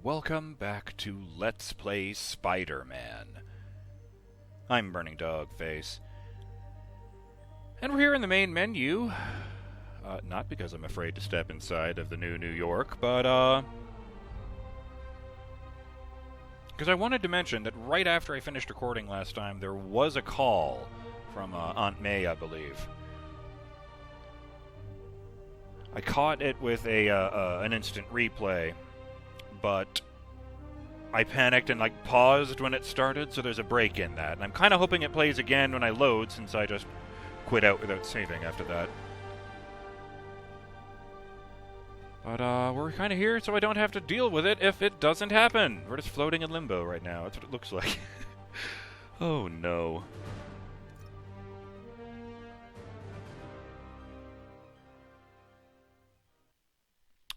Welcome back to Let's Play Spider-Man. I'm BurningDogFace. And we're here in the main menu. Not because I'm afraid to step inside of the new New York, but, because I wanted to mention that right after I finished recording last time, there was a call from Aunt May, I believe. I caught it with an instant replay, but I panicked and paused when it started, so there's a break in that. And I'm kind of hoping it plays again when I load, since I just quit out without saving after that. But we're kind of here, so I don't have to deal with it if it doesn't happen. We're just floating in limbo right now. That's what it looks like. Oh no.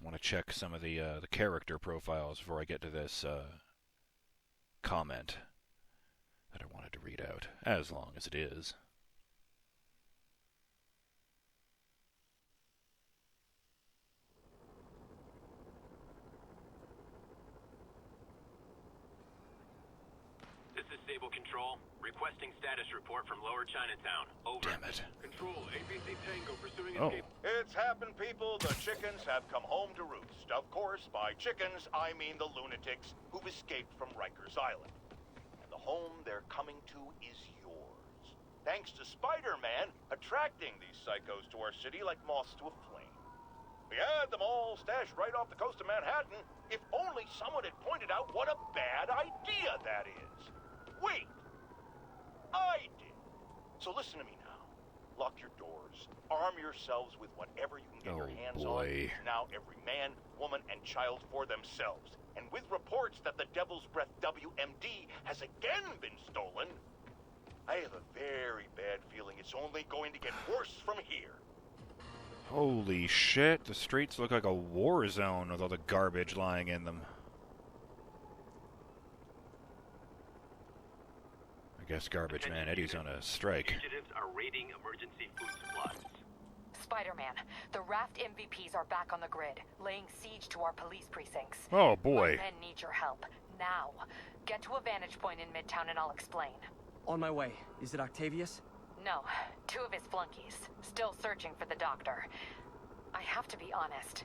I want to check some of the character profiles before I get to this comment that I wanted to read out, as long as it is. This is Sable Control, requesting status report from Lower Chinatown. Over. Damn it. Control, ABC Tango pursuing Oh. escape. It's happened, people. The chickens have come home to roost. Of course, by chickens, I mean the lunatics who've escaped from Rikers Island. And the home they're coming to is yours. Thanks to Spider-Man attracting these psychos to our city like moths to a flame. We had them all stashed right off the coast of Manhattan. If only someone had pointed out what a bad idea that is. Wait! I did. So listen to me now. Lock your doors. Arm yourselves with whatever you can get your hands boy. on. Now every man, woman, and child for themselves. And with reports that the Devil's Breath WMD has again been stolen, I have a very bad feeling it's only going to get worse from here. Holy shit, the streets look like a war zone with all the garbage lying in them. I guess Garbage Man Eddie's on a strike. Fugitives are raiding emergency food supplies. Spider-Man, the Raft MVPs are back on the grid, laying siege to our police precincts. Oh boy. My men need your help, now. Get to a vantage point in Midtown and I'll explain. On my way. Is it Octavius? No, two of his flunkies, still searching for the doctor. I have to be honest,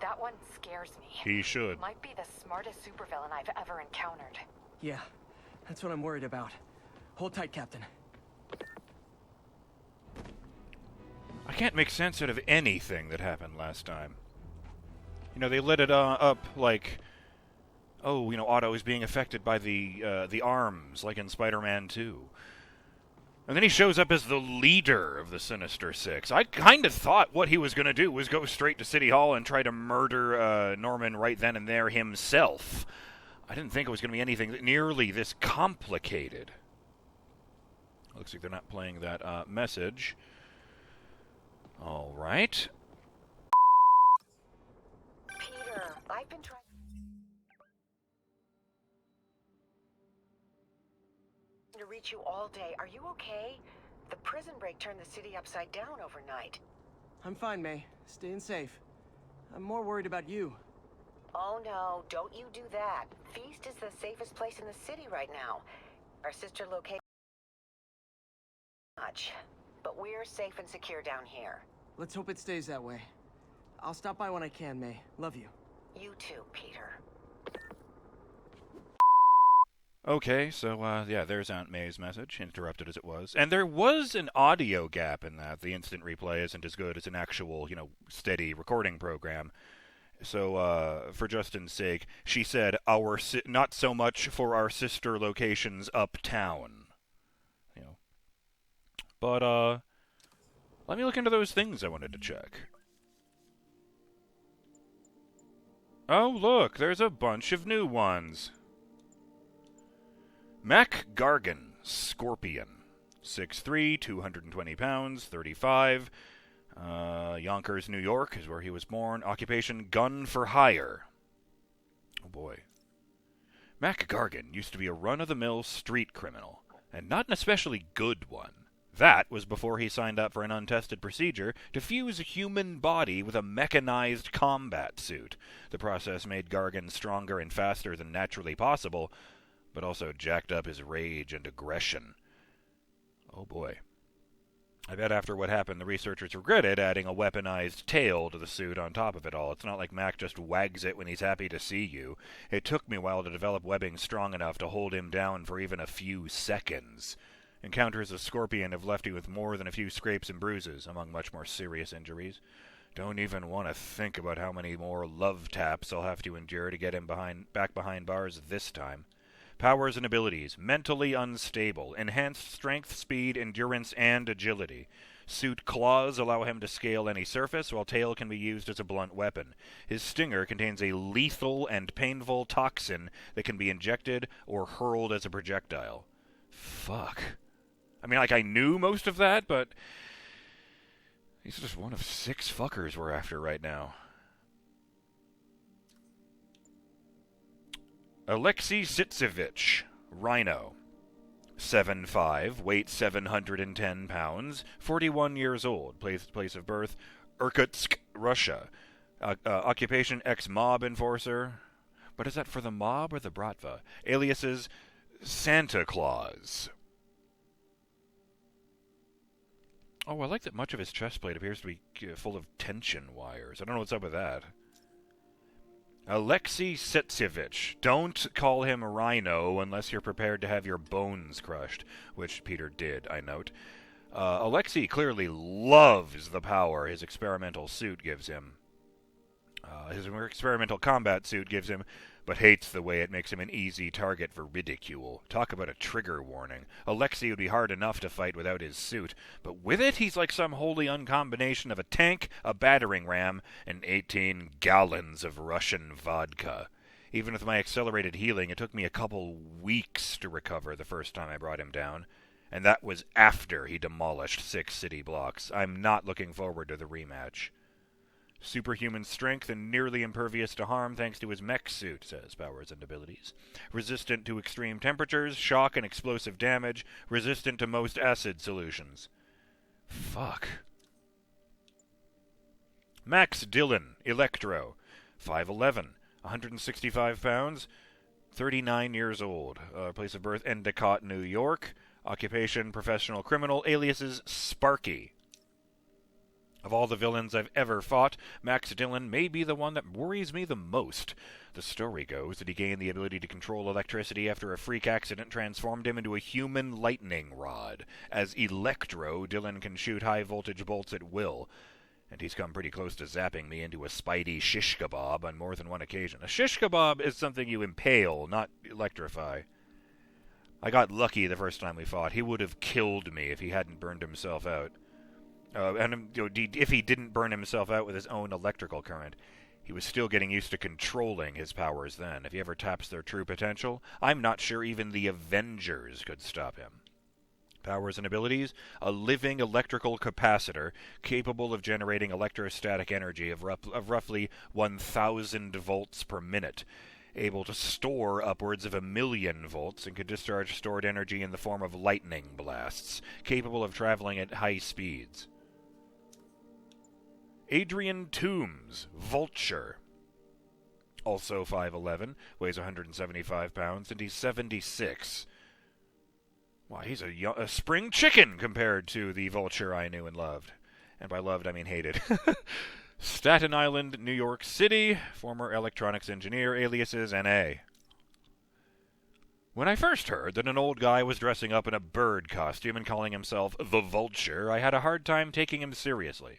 that one scares me. He should. Might be the smartest supervillain I've ever encountered. Yeah, that's what I'm worried about. Hold tight, Captain. I can't make sense out of anything that happened last time. You know, they lit it up like, oh, you know, Otto is being affected by the arms, like in Spider-Man 2. And then he shows up as the leader of the Sinister Six. I kind of thought what he was going to do was go straight to City Hall and try to murder Norman right then and there himself. I didn't think it was going to be anything nearly this complicated. Looks like they're not playing that message. All right. Peter, I've been trying to reach you all day. Are you okay? The prison break turned the city upside down overnight. I'm fine, May. Staying safe. I'm more worried about you. Oh no, don't you do that. Feast is the safest place in the city right now. Our sister location much, but we're safe and secure down here. Let's hope it stays that way. I'll stop by when I can, May. Love you. You too, Peter. Okay, so, yeah, there's Aunt May's message, interrupted as it was. And there was an audio gap in that. The instant replay isn't as good as an actual, you know, steady recording program. So, for Justin's sake, she said, not so much for our sister locations uptown. You know. But, let me look into those things I wanted to check. Oh, look, there's a bunch of new ones. Mac Gargan, Scorpion. 6'3", 220 pounds, 35. Yonkers, New York is where he was born. Occupation, gun for hire. Oh boy. Mac Gargan used to be a run-of-the-mill street criminal, and not an especially good one. That was before he signed up for an untested procedure to fuse a human body with a mechanized combat suit. The process made Gargan stronger and faster than naturally possible, but also jacked up his rage and aggression. Oh boy. I bet after what happened, the researchers regretted adding a weaponized tail to the suit on top of it all. It's not like Mac just wags it when he's happy to see you. It took me a while to develop webbing strong enough to hold him down for even a few seconds. Encounters of Scorpion have left you with more than a few scrapes and bruises, among much more serious injuries. Don't even want to think about how many more love taps I'll have to endure to get him back behind bars this time. Powers and abilities: mentally unstable, enhanced strength, speed, endurance, and agility. Suit claws allow him to scale any surface, while tail can be used as a blunt weapon. His stinger contains a lethal and painful toxin that can be injected or hurled as a projectile. Fuck. I mean, I knew most of that, but he's just one of 6 fuckers we're after right now. Alexei Sitsevich, Rhino. 7'5", weight 710 pounds, 41 years old, place of birth, Irkutsk, Russia. Occupation, ex-mob enforcer. But is that for the mob or the Bratva? Aliases, Santa Claus. Oh, I like that much of his chest plate appears to be full of tension wires. I don't know what's up with that. Alexei Sitsevich. Don't call him Rhino unless you're prepared to have your bones crushed, which Peter did, I note. Alexei clearly loves the power his experimental suit gives him. His experimental combat suit gives him, but hates the way it makes him an easy target for ridicule. Talk about a trigger warning. Alexei would be hard enough to fight without his suit, but with it he's like some wholly uncombination of a tank, a battering ram, and 18 gallons of Russian vodka. Even with my accelerated healing, it took me a couple weeks to recover the first time I brought him down, and that was after he demolished 6 city blocks. I'm not looking forward to the rematch. Superhuman strength and nearly impervious to harm thanks to his mech suit, says powers and abilities. Resistant to extreme temperatures, shock and explosive damage. Resistant to most acid solutions. Fuck. Max Dillon, Electro. 5'11", 165 pounds, 39 years old. Place of birth, Endicott, New York. Occupation, professional criminal. Aliases, Sparky. Of all the villains I've ever fought, Max Dillon may be the one that worries me the most. The story goes that he gained the ability to control electricity after a freak accident transformed him into a human lightning rod. As Electro, Dillon can shoot high-voltage bolts at will, and he's come pretty close to zapping me into a Spidey shish kebab on more than one occasion. A shish kebab is something you impale, not electrify. I got lucky the first time we fought. He would have killed me if he hadn't burned himself out. If he didn't burn himself out with his own electrical current. He was still getting used to controlling his powers then. If he ever taps their true potential, I'm not sure even the Avengers could stop him. Powers and abilities: a living electrical capacitor capable of generating electrostatic energy of roughly 1,000 volts per minute. Able to store upwards of 1,000,000 volts and can discharge stored energy in the form of lightning blasts. Capable of traveling at high speeds. Adrian Toombs, Vulture. Also 5'11", weighs 175 pounds, and he's 76. Why, he's a spring chicken compared to the Vulture I knew and loved. And by loved, I mean hated. Staten Island, New York City, former electronics engineer, aliases N.A. When I first heard that an old guy was dressing up in a bird costume and calling himself the Vulture, I had a hard time taking him seriously.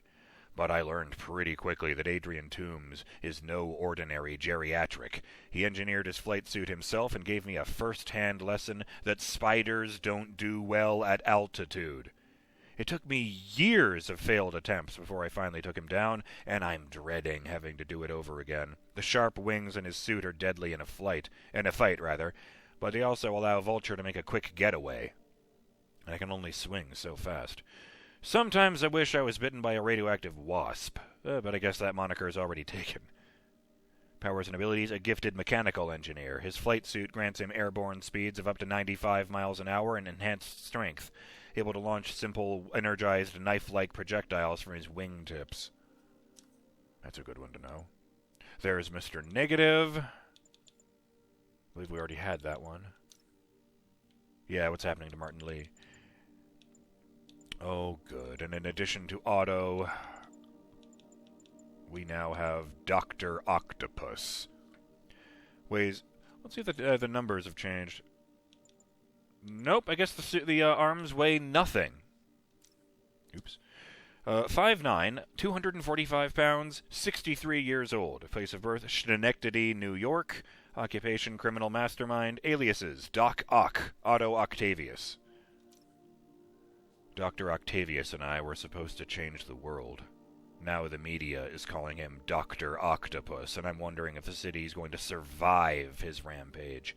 But I learned pretty quickly that Adrian Toombs is no ordinary geriatric. He engineered his flight suit himself and gave me a first-hand lesson that spiders don't do well at altitude. It took me years of failed attempts before I finally took him down, and I'm dreading having to do it over again. The sharp wings in his suit are deadly in a fight, but they also allow Vulture to make a quick getaway. I can only swing so fast. Sometimes I wish I was bitten by a radioactive wasp, but I guess that moniker is already taken. Powers and abilities: a gifted mechanical engineer. His flight suit grants him airborne speeds of up to 95 miles an hour and enhanced strength. able to launch simple, energized, knife-like projectiles from his wingtips. That's a good one to know. There's Mr. Negative. I believe we already had that one. Yeah, what's happening to Martin Lee? Oh, good. And in addition to Otto, we now have Dr. Octopus. Let's see if the numbers have changed. Nope, I guess the arms weigh nothing. Oops. 5'9", 245 pounds, 63 years old. Place of birth, Schenectady, New York. Occupation, criminal mastermind. Aliases, Doc Ock, Otto Octavius. Dr. Octavius and I were supposed to change the world. Now the media is calling him Dr. Octopus, and I'm wondering if the city is going to survive his rampage.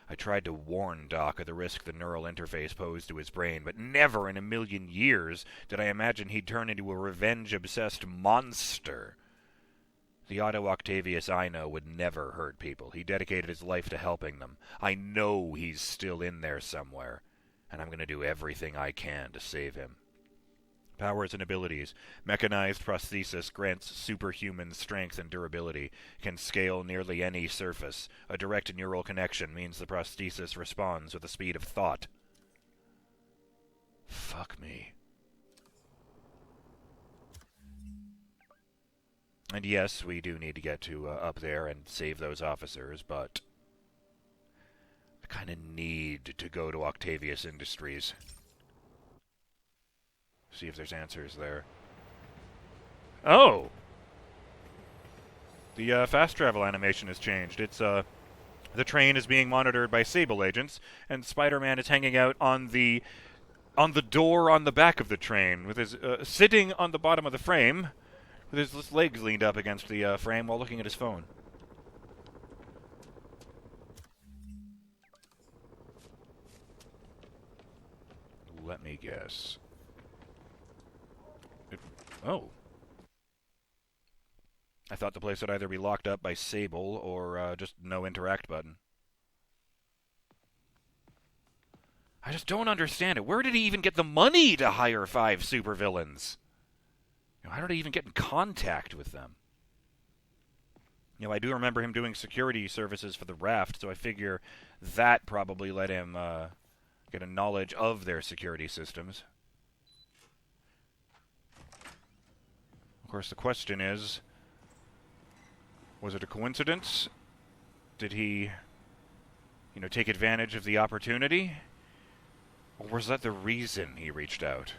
I tried to warn Doc of the risk the neural interface posed to his brain, but never in a million years did I imagine he'd turn into a revenge-obsessed monster. The Otto Octavius I know would never hurt people. He dedicated his life to helping them. I know he's still in there somewhere, and I'm going to do everything I can to save him. Powers and abilities. Mechanized prosthesis grants superhuman strength and durability. Can scale nearly any surface. A direct neural connection means the prosthesis responds with the speed of thought. Fuck me. And yes, we do need to get to up there and save those officers, but I kind of need to go to Octavius Industries. See if there's answers there. Oh! The fast travel animation has changed. It's the train is being monitored by Sable Agents, and Spider-Man is hanging out on the door on the back of the train, with his sitting on the bottom of the frame, with his legs leaned up against the frame while looking at his phone. Let me guess. Oh. I thought the place would either be locked up by Sable or just no interact button. I just don't understand it. Where did he even get the money to hire 5 supervillains? How did he even get in contact with them? I do remember him doing security services for the raft, so I figure that probably let him get a knowledge of their security systems. Of course, the question is, was it a coincidence? Did he, take advantage of the opportunity? Or was that the reason he reached out?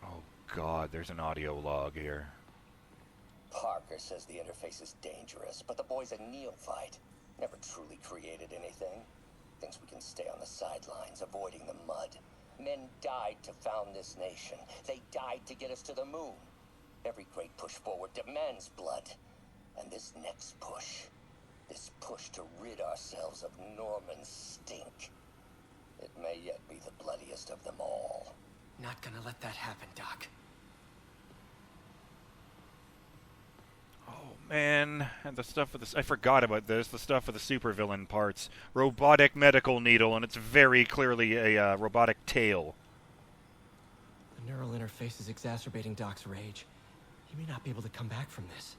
Oh, God, there's an audio log here. Parker says the interface is dangerous, but the boy's a neophyte. Never truly created anything. Thinks we can stay on the sidelines, avoiding the mud. Men died to found this nation. They died to get us to the moon. Every great push forward demands blood. And this next push, this push to rid ourselves of Norman's stink, it may yet be the bloodiest of them all. Not gonna let that happen, Doc. Oh, man. And the stuff with I forgot about this. The stuff with the supervillain parts. Robotic medical needle, and it's very clearly a robotic tail. The neural interface is exacerbating Doc's rage. He may not be able to come back from this.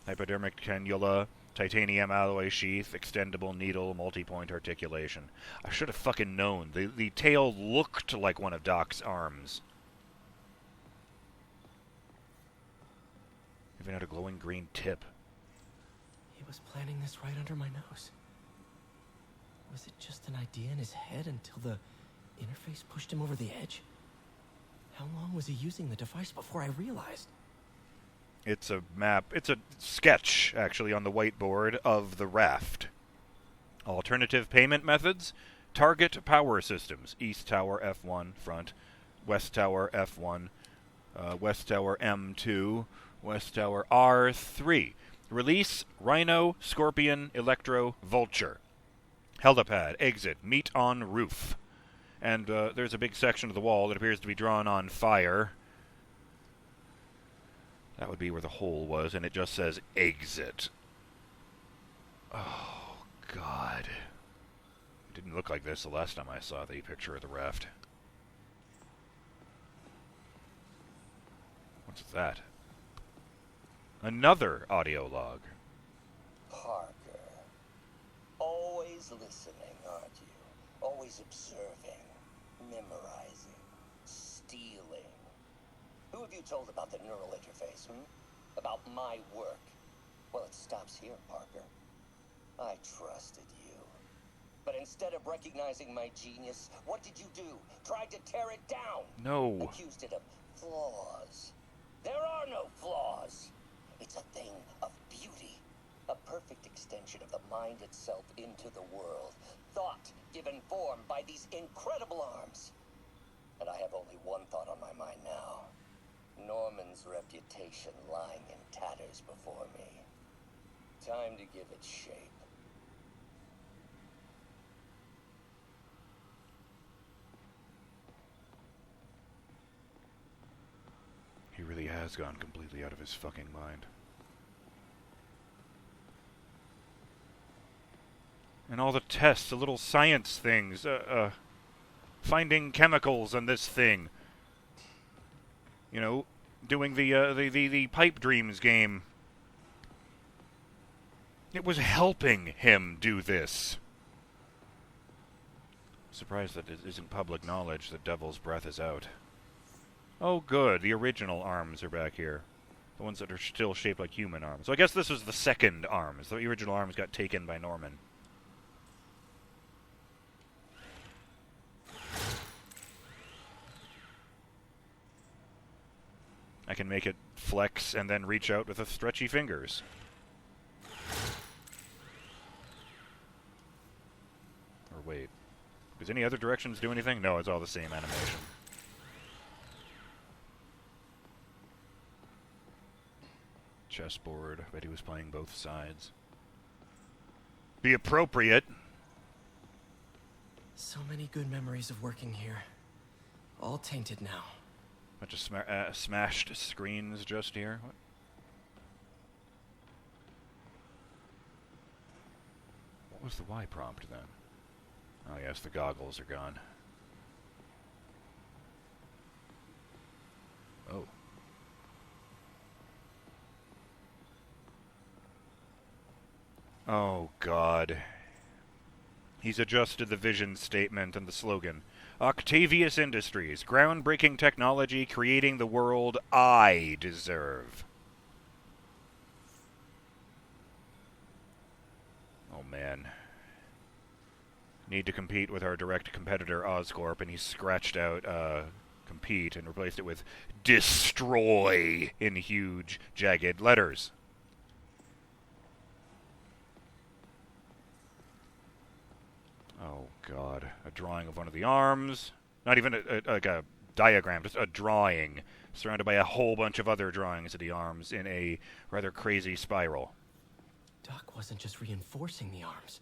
Hypodermic cannula, titanium alloy sheath, extendable needle, multi-point articulation. I should have fucking known. The tail looked like one of Doc's arms. Even had a glowing green tip. He was planning this right under my nose. Was it just an idea in his head until the interface pushed him over the edge? How long was he using the device before I realized? It's a map. It's a sketch, actually, on the whiteboard of the raft. Alternative payment methods. Target power systems. East Tower F1 front. West Tower F1. West Tower M2. West Tower R3. Release, Rhino, Scorpion, Electro, Vulture. Helipad, exit, meet on roof. And there's a big section of the wall that appears to be drawn on fire. That would be where the hole was, and it just says exit. Oh, God. Didn't look like this the last time I saw the picture of the raft. What's that? Another audio log. Parker. Always listening, aren't you? Always observing, memorizing, stealing. Who have you told about the neural interface, About my work? Well, it stops here, Parker. I trusted you. But instead of recognizing my genius, what did you do? Tried to tear it down. No. Accused it of flaws. There are no flaws. It's a thing of beauty. A perfect extension of the mind itself into the world. Thought given form by these incredible arms. And I have only one thought on my mind now. Norman's reputation lying in tatters before me. Time to give it shape. He really has gone completely out of his fucking mind. And all the tests, the little science things, finding chemicals on this thing. You know, doing the pipe dreams game. It was helping him do this. I'm surprised that it isn't public knowledge that Devil's Breath is out. Oh, good. The original arms are back here. The ones that are still shaped like human arms. So I guess this was the second arms. The original arms got taken by Norman. I can make it flex and then reach out with the stretchy fingers. Or wait. Does any other directions do anything? No, it's all the same animation. Chessboard. I bet he was playing both sides. Be appropriate. So many good memories of working here. All tainted now. Bunch of smashed screens just here. What was the Y prompt then? Oh yes, the goggles are gone. Oh. Oh, God. He's adjusted the vision statement and the slogan. Octavius Industries, groundbreaking technology creating the world I deserve. Oh, man. Need to compete with our direct competitor, Oscorp, and he scratched out, compete, and replaced it with destroy in huge, jagged letters. Oh, God. A drawing of one of the arms. Not even like a diagram, just a drawing surrounded by a whole bunch of other drawings of the arms in a rather crazy spiral. Doc wasn't just reinforcing the arms.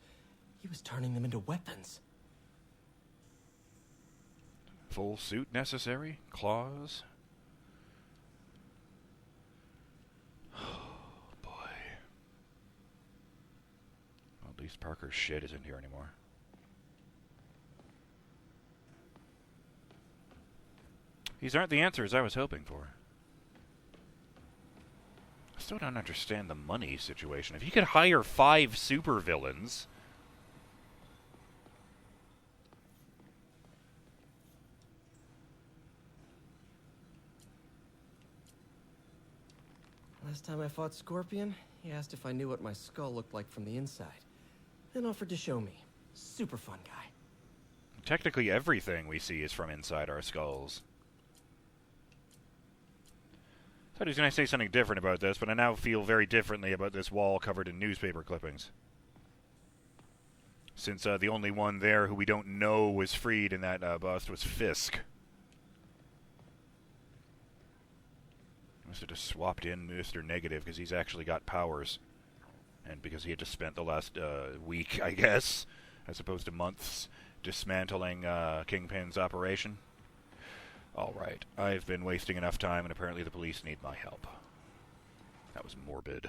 He was turning them into weapons. Full suit necessary? Claws? Oh, boy. Well, at least Parker's shit isn't here anymore. These aren't the answers I was hoping for. I still don't understand the money situation. If you could hire 5 supervillains... Last time I fought Scorpion, he asked if I knew what my skull looked like from the inside. Then offered to show me. Super fun guy. Technically everything we see is from inside our skulls. I thought he was going to say something different about this, but I now feel very differently about this wall covered in newspaper clippings. Since the only one there who we don't know was freed in that bust was Fisk. Must have just swapped in Mr. Negative because he's actually got powers. And because he had just spent the last week, I guess, as opposed to months, dismantling Kingpin's operation. Alright, I've been wasting enough time, and apparently the police need my help. That was morbid.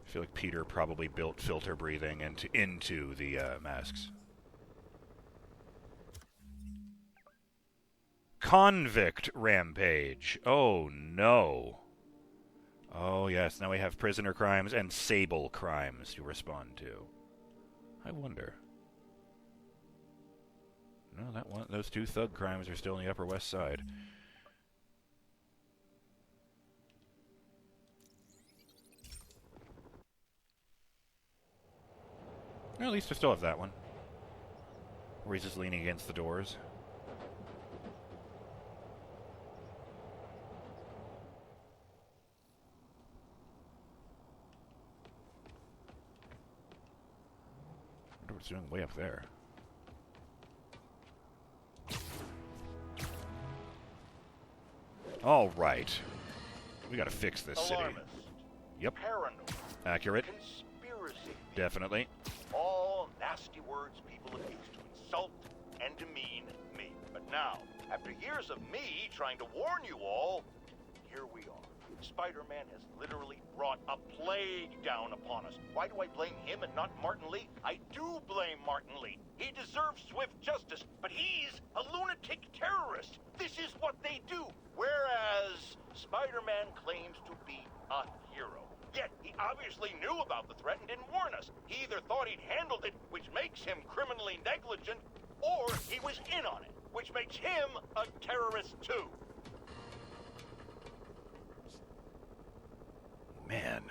I feel like Peter probably built filter breathing into the masks. Convict rampage. Oh, no. Oh, yes. Now we have prisoner crimes and Sable crimes to respond to. I wonder. No, those two thug crimes are still on the Upper West Side. Well, at least I still have that one. Where he's just leaning against the doors. I wonder what's doing way up there. All right. We gotta fix this city. Alarmist. Yep. Paranoid. Accurate. Conspiracy. Definitely. All nasty words people have used to insult and demean me. But now, after years of me trying to warn you all, here we are. Spider-Man has literally brought a plague down upon us. Why do I blame him and not Martin Lee? I do blame Martin Lee. He deserves swift justice, but he's a lunatic terrorist. This is what they do. Whereas Spider-Man claims to be a hero. Yet, he obviously knew about the threat and didn't warn us. He either thought he'd handled it, which makes him criminally negligent, or he was in on it, which makes him a terrorist too. Man.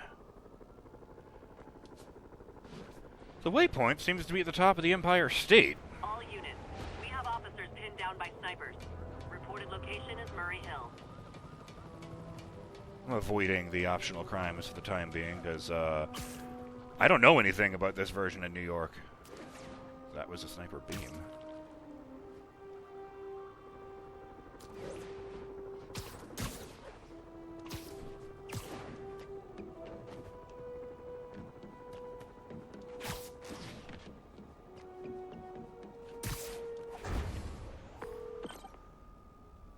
The waypoint seems to be at the top of the Empire State. All units, we have officers pinned down by snipers. Reported location is Murray Hill. I'm avoiding the optional crimes for the time being, because, I don't know anything about this version in New York. That was a sniper beam.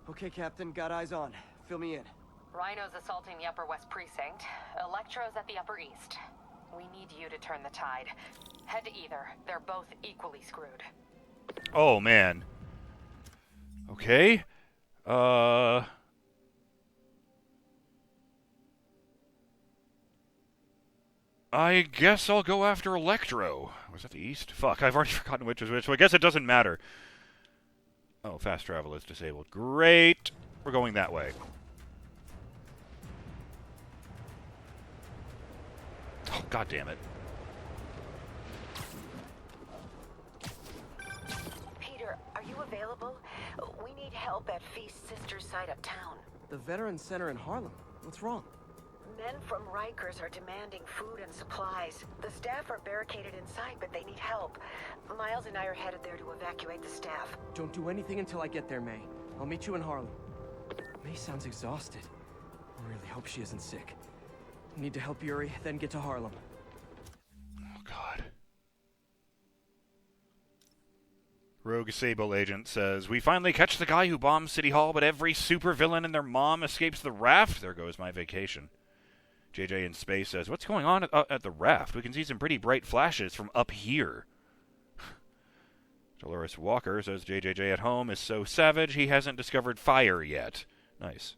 Okay, Captain, got eyes on. Fill me in. Rhino's assaulting the Upper West Precinct. Electro's at the Upper East. We need you to turn the tide. Head to either. They're both equally screwed. Oh, man. Okay. I guess I'll go after Electro. Was that the East? Fuck, I've already forgotten which is which, so I guess it doesn't matter. Oh, fast travel is disabled. Great. We're going that way. Oh, God damn it. Peter, are you available? We need help at Feast's sister's side uptown. The Veterans Center in Harlem. What's wrong? Men from Rikers are demanding food and supplies. The staff are barricaded inside, but they need help. Miles and I are headed there to evacuate the staff. Don't do anything until I get there, May. I'll meet you in Harlem. May sounds exhausted. I really hope she isn't sick. Need to help Yuri, then get to Harlem. Oh, God. Rogue Sable Agent says, we finally catch the guy who bombed City Hall, but every supervillain and their mom escapes the raft. There goes my vacation. JJ in space says, what's going on at the raft? We can see some pretty bright flashes from up here. Dolores Walker says, JJJ at home is so savage he hasn't discovered fire yet. Nice.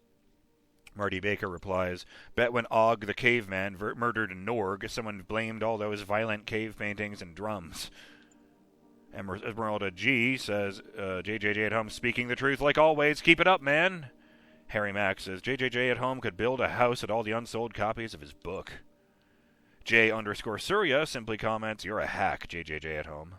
Marty Baker replies, bet when Og the caveman murdered Norg, someone blamed all those violent cave paintings and drums. Esmeralda G says, JJJ at home speaking the truth like always. Keep it up, man. Harry Max says, JJJ at home could build a house at all the unsold copies of his book. J_Surya simply comments, you're a hack, JJJ at home.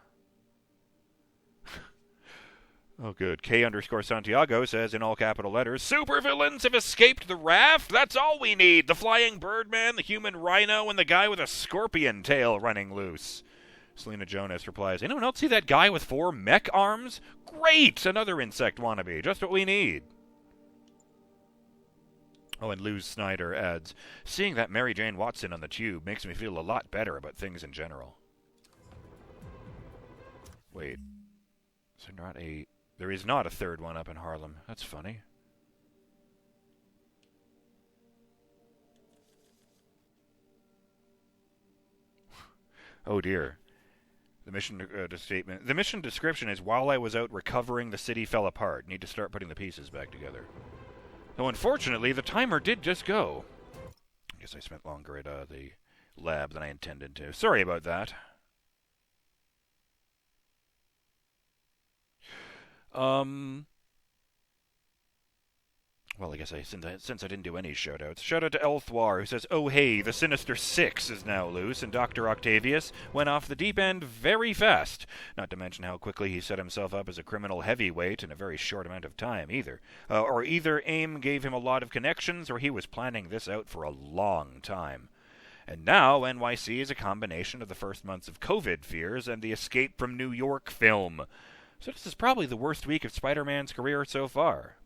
Oh, good. K_Santiago says in all capital letters, supervillains have escaped the raft? That's all we need. The flying birdman, the human rhino, and the guy with a scorpion tail running loose. Selena Jonas replies, anyone else see that guy with 4 mech arms? Great! Another insect wannabe. Just what we need. Oh, and Luz Snyder adds, seeing that Mary Jane Watson on the tube makes me feel a lot better about things in general. Wait. There is not a third one up in Harlem. That's funny. Oh dear. The mission statement. The mission description is, while I was out recovering, the city fell apart. Need to start putting the pieces back together. Though unfortunately, the timer did just go. I guess I spent longer at the lab than I intended to. Sorry about that. Well, I guess since I didn't do any shoutouts. Shout out to Elthwar, who says, "Oh hey, the Sinister Six is now loose, and Dr. Octavius went off the deep end very fast. Not to mention how quickly he set himself up as a criminal heavyweight in a very short amount of time, either. Or either AIM gave him a lot of connections, or he was planning this out for a long time. And now NYC is a combination of the first months of COVID fears and the Escape from New York film. So this is probably the worst week of Spider-Man's career so far.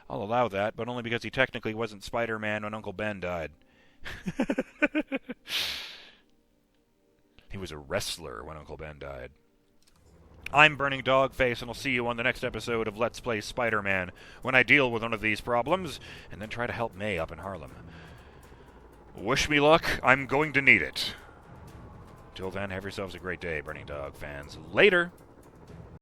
I'll allow that, but only because he technically wasn't Spider-Man when Uncle Ben died. He was a wrestler when Uncle Ben died. I'm BurningDogFace, and I'll see you on the next episode of Let's Play Spider-Man, when I deal with one of these problems, and then try to help May up in Harlem. Wish me luck, I'm going to need it. Till then, have yourselves a great day, Burning Dog fans. Later!